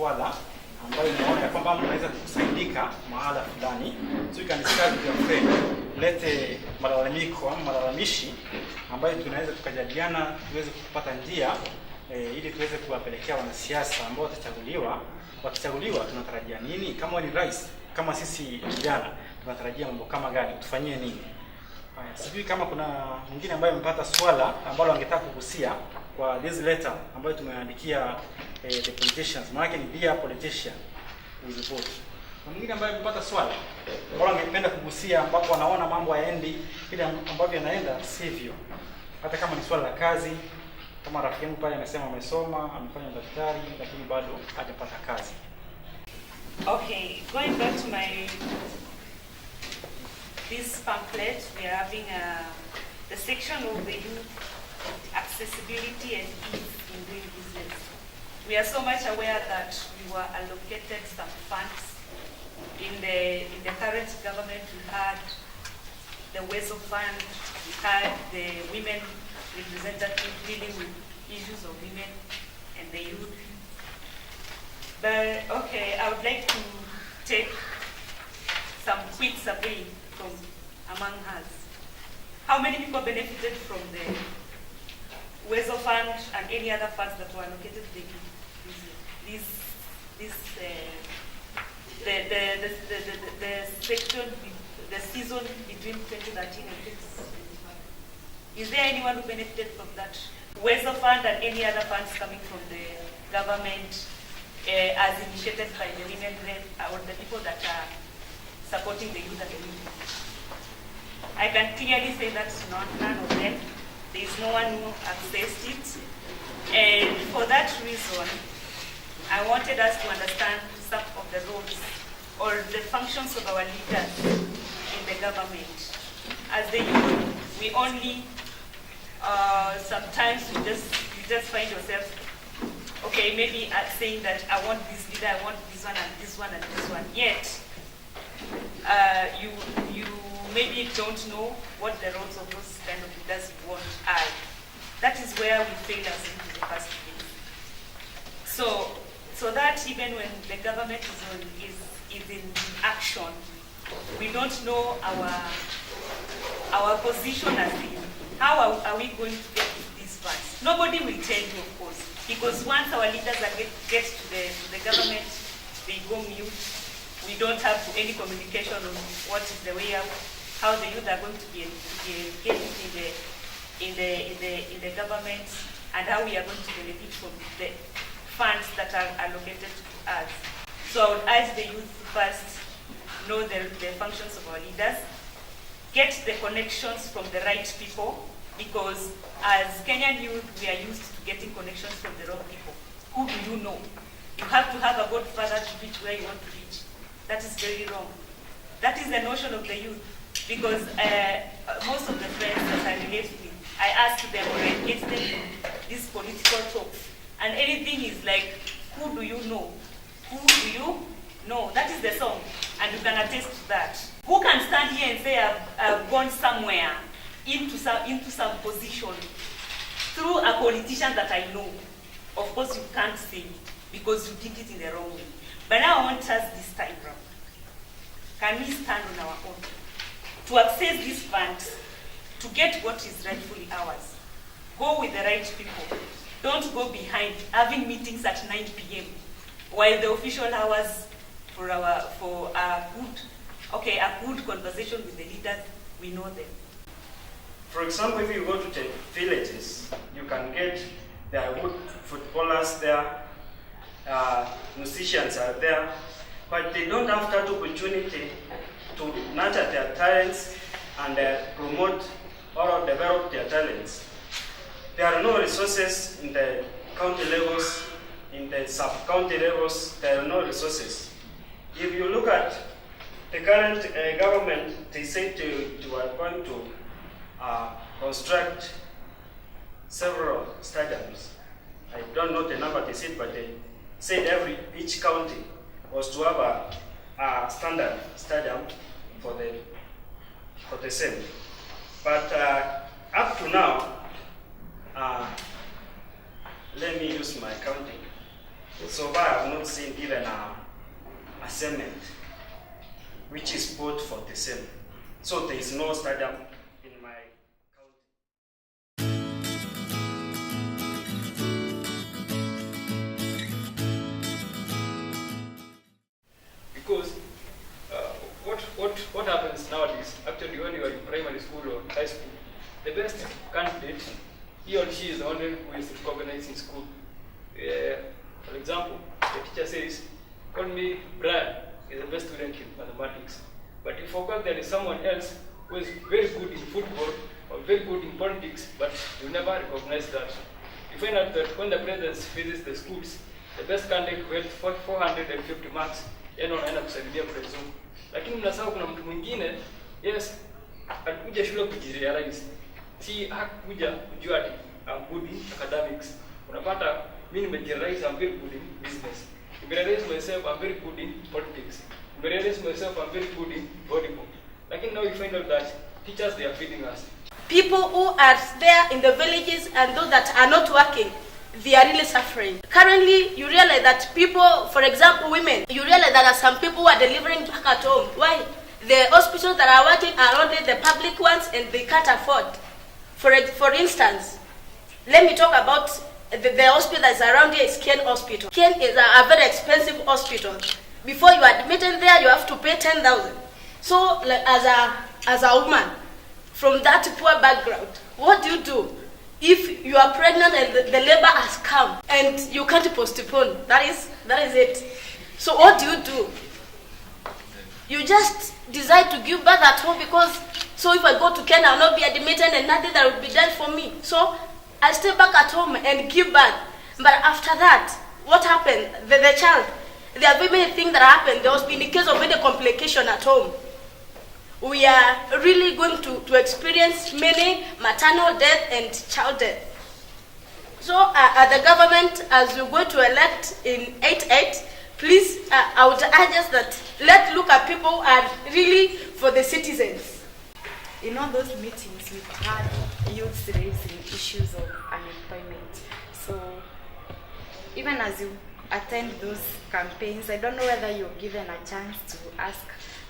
swala ambayo unaona ya kwamba unaweza kusaidika mahala fulani, so you can discuss with your friend, lete malalamiko ama malalamishi ambayo tunaweza tukajadiliana tuweze kupata njia ili tuweze kuwapelekea wanasiasa ambao watachaguliwa. Wakichaguliwa tunatarajia nini? Kama ni rais, kama sisi vijana tunatarajia mambo kama gani, tufanyie nini? Sijui kama kuna mwingine ambaye amepata swala ambalo angetaka kugusia kwa this letter ambayo tumeandikia the politicians. Maana ni dear politician we vote. Na mwingine ambaye amepata swala ambalo angependa kugusia ambapo anaona mambo hayaendi vile ambavyo yanaenda sivyo. Hata kama ni swala la kazi, kama rafiki yangu pale amesema amesoma, amefanya daktari lakini bado hajapata kazi. Okay, going back to this pamphlet, we are having the section of the youth accessibility and ease in doing business. We are so much aware that we were allocated some funds. In the current government, we had the WESO fund, we had the women representative dealing with issues of women and the youth. But okay, I would like to take some quick survey from among us. How many people benefited from the WESO fund and any other funds that were allocated to the section, the season between 2013 and 2016? Is there anyone who benefited from that WESO fund and any other funds coming from the government as initiated by the women or the people that are supporting the youth and the women? I can clearly say that none of them. There is no one who accessed it. And for that reason, I wanted us to understand some of the roles or the functions of our leaders in the government. As the youth, we only, sometimes you just find yourself, okay, maybe saying that I want this leader, I want this one and this one and this one. Yet, you maybe don't know what the roles of those kind of leaders you want are. That is where we fail as in the first place. So that even when the government is in action, we don't know our position as the youth. How are we going to get these funds? Nobody will tell you, of course, because once our leaders get to the government, they go mute. We don't have any communication on what is the way out, how the youth are going to be engaged in the government, and how we are going to benefit from the funds that are allocated to us. So I would urge the youth to first know the functions of our leaders, get the connections from the right people, because as Kenyan youth, we are used to getting connections from the wrong people. Who do you know? You have to have a godfather to reach where you want to reach. That is very wrong. That is the notion of the youth, because most of the friends that I relate with, I ask them or I engage them in these political talks, and anything is like, who do you know? Who do you know? That is the song, and you can attest to that. Who can stand here and say I've gone somewhere into some position through a politician that I know? Of course you can't say, because you did it in the wrong way. But now I want us this time round. Can we stand on our own to access these funds, to get what is rightfully ours? Go with the right people. Don't go behind having meetings at 9 p.m. while the official hours for a good conversation with the leaders, we know them. For example, if you go to the villages, you can get, there are good footballers there, musicians are there, but they don't have that opportunity to nurture their talents and promote or develop their talents. There are no resources in the county levels, in the sub-county levels, there are no resources. If you look at the current government, they say they are going to construct several stadiums. I don't know the number they said, but they said each county was to have a standard stadium for the same. But up to now, let me use my county. So far, I have not seen even a cement which is bought for the same. So there is no stadium in my county. Because what happens nowadays, actually when you are in primary school or high school, the best candidate, he or she is the only who is recognized in school. For example, the teacher says, call me Brian, is the best student in mathematics. But if of course there is someone else who is very good in football or very good in politics, but you never recognize that. You find out that when the president visits the schools, the best candidate who has 450 marks, yeye anaenda kusaidia prezo. Lakini mnasahau kuna mtu mwingine, yes, alikuja shule kujirealize. Si hakuja kujua ati I'm good in academics. Unapata mimi nimejirealize I'm very good in business. Nimerealize myself I'm very good in politics. Nimerealize myself I'm very good in volleyball. Lakini now you find out that teachers, they are feeding us. People who are there in the villages and those that are not working, they are really suffering. Currently, you realize that people, for example, women, you realize that there are some people who are delivering back at home. Why? The hospitals that are working are only the public ones and they can't afford. For instance, let me talk about the hospital that's around here is Ken Hospital. Ken is a very expensive hospital. Before you are admitted there, you have to pay 10,000. So, like, as a woman, from that poor background, what do? If you are pregnant and the labor has come and you can't postpone, that is it. So what do? You just decide to give birth at home because, so if I go to Kenya, I'll not be admitted and nothing that will be done for me. So I stay back at home and give birth. But after that, what happened? The child, there are very many things that happen. There was in the case of any complication at home. We are really going to experience many maternal death and child death. So the government, as we're going to elect in 8-8, please, I would urge us that let's look at people who are really for the citizens. In all those meetings, we've had youths raising issues of unemployment. So even as you attend those campaigns, I don't know whether you're given a chance to ask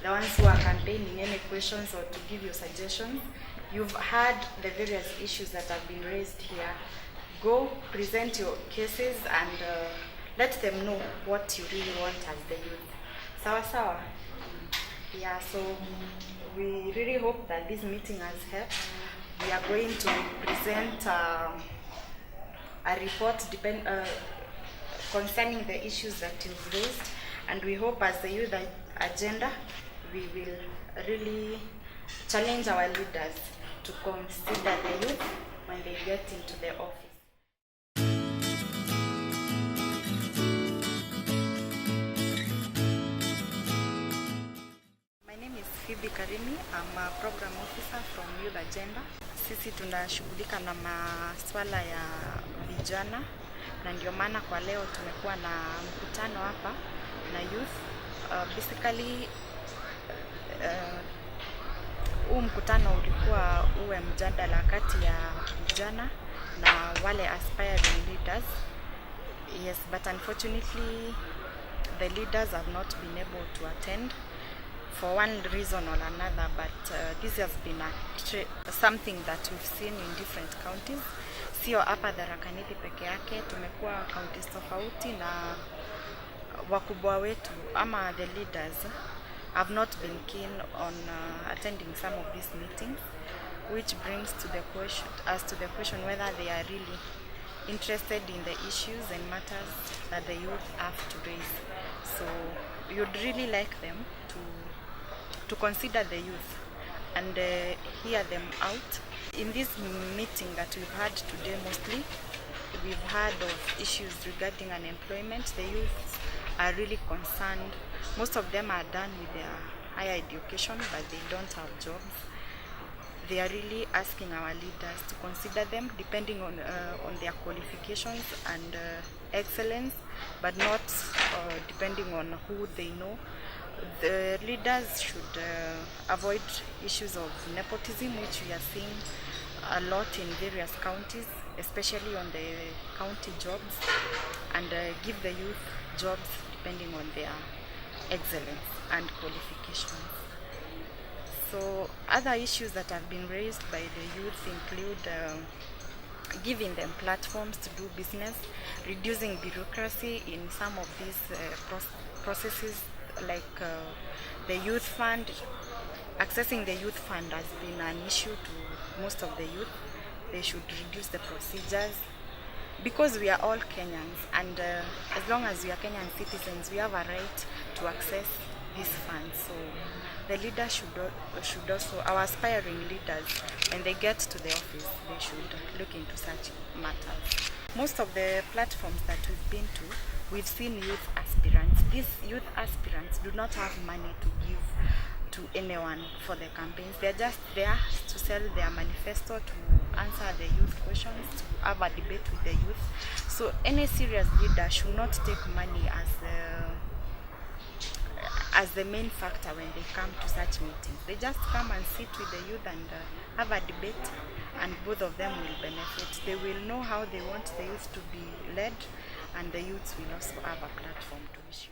the ones who are campaigning any questions or to give your suggestions. You've had the various issues that have been raised here. Go present your cases and let them know what you really want as the youth. Sawa. Yeah, so we really hope that this meeting has helped. We are going to present a report concerning the issues that you've raised, and we hope as the youth agenda, we will really challenge our leaders to consider the youth when they get into the office. My name is Phoebe Karimi. I'm a program officer from Youth Agenda. Sisi tunashughulika na maswala ya vijana, na ndio maana kwa leo tumekuwa na mkutano hapa na youth. Basically huu mkutano ulikuwa uwe mjadala kati ya vijana na wale aspiring leaders. Yes, but unfortunately the leaders have not been able to attend for one reason or another, but this has been something that we've seen in different counties. Sio hapa Tharakanithi peke yake, tumekuwa counties tofauti na wakubwa wetu ama the leaders have not been keen on attending some of these meetings, which brings to the question whether they are really interested in the issues and matters that the youth have to raise. So you'd really like them to consider the youth and hear them out. In this meeting that we've had today, mostly we've heard of issues regarding unemployment. The youth are really concerned. Most of them are done with their higher education, but they don't have jobs. They are really asking our leaders to consider them depending on their qualifications and excellence, but not depending on who they know. The leaders should avoid issues of nepotism, which we are seeing a lot in various counties. especially on the county jobs, and give the youth jobs depending on their excellence and qualifications. So other issues that have been raised by the youth include giving them platforms to do business, reducing bureaucracy in some of these processes, like the youth fund. Accessing the youth fund has been an issue to most of the youth. They should reduce the procedures, because we are all Kenyans, and as long as we are Kenyan citizens, we have a right to access these funds. So the leaders should also, our aspiring leaders, when they get to the office, they should look into such matters. Most of the platforms that we've been to, we've seen youth aspirants. These youth aspirants do not have money to give to anyone for the campaigns. They're just there to sell their manifesto, to answer the youth questions, to have a debate with the youth. So any serious leader should not take money as the main factor when they come to such meetings. They just come and sit with the youth and have a debate, and both of them will benefit. They will know how they want the youth to be led, and the youths will also have a platform to issue.